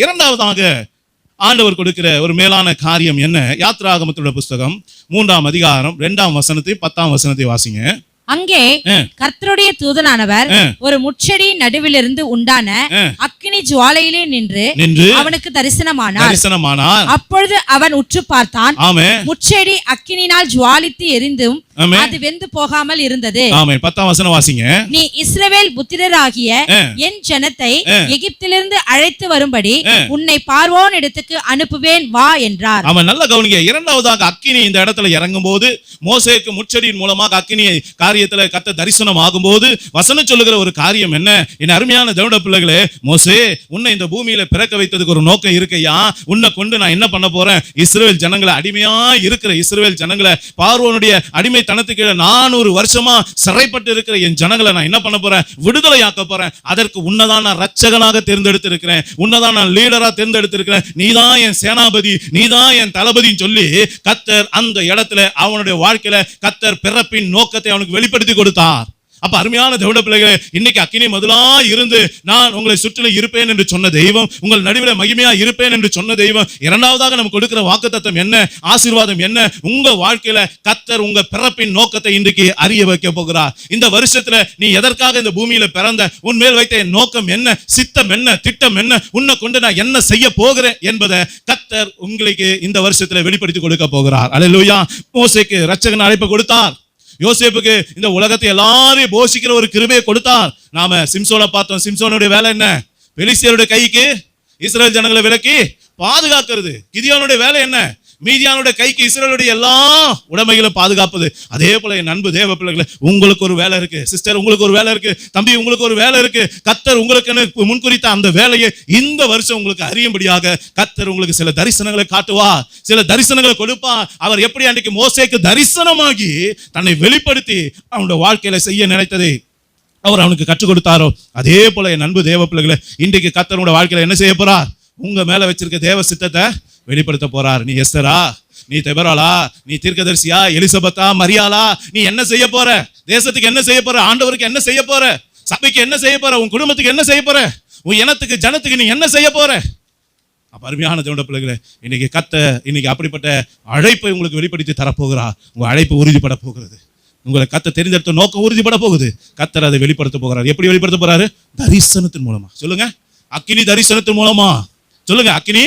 இரண்டாவதாக ஆண்டவர் கொடுக்கிற ஒரு மேலான காரியம் என்ன? யாத்ராகமத்தோட புஸ்தகம் 3ஆம் அதிகாரம் 2ஆம் வசனத்தை 10ஆம் வசனத்தை வாசிங்க. அங்கே கர்த்தருடைய தூதனானவர் ஒரு முட்செடி நடுவிலிருந்து உண்டான அக்கினி ஜுவாலையிலே நின்று அவனுக்கு தரிசனமானார். அப்பொழுது அவன் உற்று பார்த்தான். முட்செடி அக்கினினால் ஜுவாலித்து எரிந்தும் அது வெந்து போகாமல் இருந்தது. 10ஆம் வசனம் வாசிங்க. நீ இஸ்ரவேல் புத்திரராகிய என் ஜனத்தை எகிப்திலிருந்து அழைத்து வரும்படி உன்னை பார்வோன் இடத்துக்கு அனுப்புவேன் வா என்றார். அவன் நல்ல கவனிங்க. இரண்டாவதாக அக்கினி இந்த இடத்துல இறங்கும் போது மோசேக்கு முட்செடியின் மூலமாக அக்கினி காரியத்துல கர்த்தர் தரிசனம் ஆகும்போது வசனம் சொல்லுகிற ஒரு காரியம் என்ன? என் அருமையான தேவனுடைய பிள்ளைகளே, மோசே உன்னை இந்த பூமியில பிறக்க வைத்ததுக்கு ஒரு நோக்கம் இருக்கையா. உன்னை கொண்டு நான் என்ன பண்ண போறேன்? இஸ்ரவேல் ஜனங்களை அடிமையா இருக்கிற இஸ்ரவேல் ஜனங்களை பார்வோனுடைய அடிமை தனத்துக்கு 400 வருஷமா சிறைப்பட்டு இருக்கிற என் ஜனங்களை நான் என்ன பண்ண போறேன்? விடுதலையாக்க போறேன். அதற்கு உன்னதான் நான் ரட்சகனாக தேர்ந்தெடுத்து இருக்கிறேன், உன்னதான் நான் லீடரா தேர்ந்தெடுத்து இருக்கிறேன், நீதான் என் சேனாபதி, நீதான் என் தளபதின்னு சொல்லி கர்த்தர் அந்த இடத்துல அவனுடைய வாழ்க்கையில கர்த்தர் பிறப்பின் நோக்கத்தை அவனுக்கு வெளிப்படுத்தி கொடுத்தார். அப்ப அருமையான தேவனுடைய பிள்ளைகளே, இன்னைக்கு அக்கினி முதலா இருந்து நான் உங்களை சுற்றிலும் இருப்பேன் என்று சொன்ன தெய்வம், உங்கள் நடுவில் மகிமையா இருப்பேன் என்று சொன்ன தெய்வம், இரண்டாவதாக நமக்கு கொடுக்கிற வாக்குத்தத்தம் என்ன? ஆசீர்வாதம் என்ன? உங்க வாழ்க்கையில கர்த்தர் உங்க பிறப்பின் நோக்கத்தை இன்றைக்கு அறிய வைக்க போகிறார். இந்த வருஷத்துல நீ எதற்காக இந்த பூமியில பிறந்த, உன் மேல் வைத்த என் நோக்கம் என்ன, சித்தம் என்ன, திட்டம் என்ன, உன்னை கொண்டு நான் என்ன செய்ய போகிறேன் என்பதை கர்த்தர் உங்களுக்கு இந்த வருஷத்துல வெளிப்படுத்தி கொடுக்க போகிறார். அல்லேலூயா. மோசேக்கு இரட்சகன் அழைப்பு கொடுத்தார். யோசேப்புக்கு இந்த உலகத்தை எல்லாரையும் போஷிக்கிற ஒரு கிருபையை கொடுத்தார். நாம சிம்சோனை பார்த்தோம். சிம்சோனுடைய வேலை என்ன? பெலிஸ்தியருடைய கைக்கு இஸ்ரவேல் ஜனங்களை விலக்கி பாதுகாக்கிறது. கிதியோனுடைய வேலை என்ன? மீதியானுடைய கைக்கு இஸ்ரவேலுடைய எல்லா உடைமைகளும் பாதுகாப்பது. அதே போல என் அன்பு தேவ பிள்ளைகளே, உங்களுக்கு ஒரு வேலை இருக்கு. சிஸ்டர், உங்களுக்கு ஒரு வேலை இருக்கு. தம்பி, உங்களுக்கு ஒரு வேலை இருக்கு. கர்த்தர் உங்களுக்கு முன்குறித்த அந்த வேலையை இந்த வருஷம் உங்களுக்கு அறியும்படியாக கர்த்தர் உங்களுக்கு சில தரிசனங்களை காட்டுவார், சில தரிசனங்களை கொடுப்பார். அவர் எப்படி அன்றைக்கு மோசேக்கு தரிசனமாகி தன்னை வெளிப்படுத்தி அவனுடைய வாழ்க்கையில செய்ய நினைத்ததை அவர் அவனுக்கு கற்றுக் கொடுத்தாரோ, அதே போல என் அன்பு தேவ பிள்ளைகளே, இன்றைக்கு கர்த்தருடைய வாழ்க்கையில என்ன செய்ய போறார்? உங்க மேல வச்சிருக்க தேவ சித்தத்தை வெளிப்படுத்த போறார். நீ எஸ்தரா, நீ தெபராளா, நீ தீர்க்கதரிசியா, எலிசபெத்தா, மரியாளா, நீ என்ன செய்ய போற? தேசத்துக்கு என்ன செய்ய போற? ஆண்டவருக்கு என்ன செய்ய போற? சபைக்கு என்ன செய்ய போற? உன் குடும்பத்துக்கு என்ன செய்ய போற? உன் இனத்துக்கு ஜனத்துக்கு நீ என்ன செய்ய போற? அப்ப அருமையான தேவனுடைய பிள்ளைகளே, இன்னைக்கு இன்னைக்கு அப்படிப்பட்ட அழைப்பை உங்களுக்கு வெளிப்படுத்தி தரப்போகிறா. உங்க அழைப்பு உறுதிப்பட போகிறது. உங்களை கர்த்தர் தெரிந்தெடுத்த நோக்கம் உறுதிப்பட போகுது. கர்த்தர் அதை வெளிப்படுத்த போகிறார். எப்படி வெளிப்படுத்த போறாரு? தரிசனத்தின் மூலமா. சொல்லுங்க, அக்கினி தரிசனத்தின் மூலமா. சொல்லுங்க, அக்கினி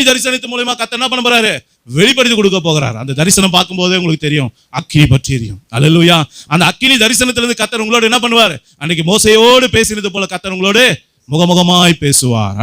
தரிசனத்தின் மூலமா கர்த்தர் என்ன பண்ண போறாரு? வெளிப்படுத்தி கொடுக்க போகிறார். அந்த தரிசனம் பார்க்கும் போதே உங்களுக்கு தெரியும், அக்கினி பற்றி எரியும். அல்லேலூயா. அந்த அக்கினி தரிசனத்திலிருந்து கர்த்தர் உங்களோடு என்ன பண்ணுவார்? அன்னைக்கு மோசேயோடு பேசினது போல கர்த்தர் உங்களோடு முகமுகமாய் பேசுவார்.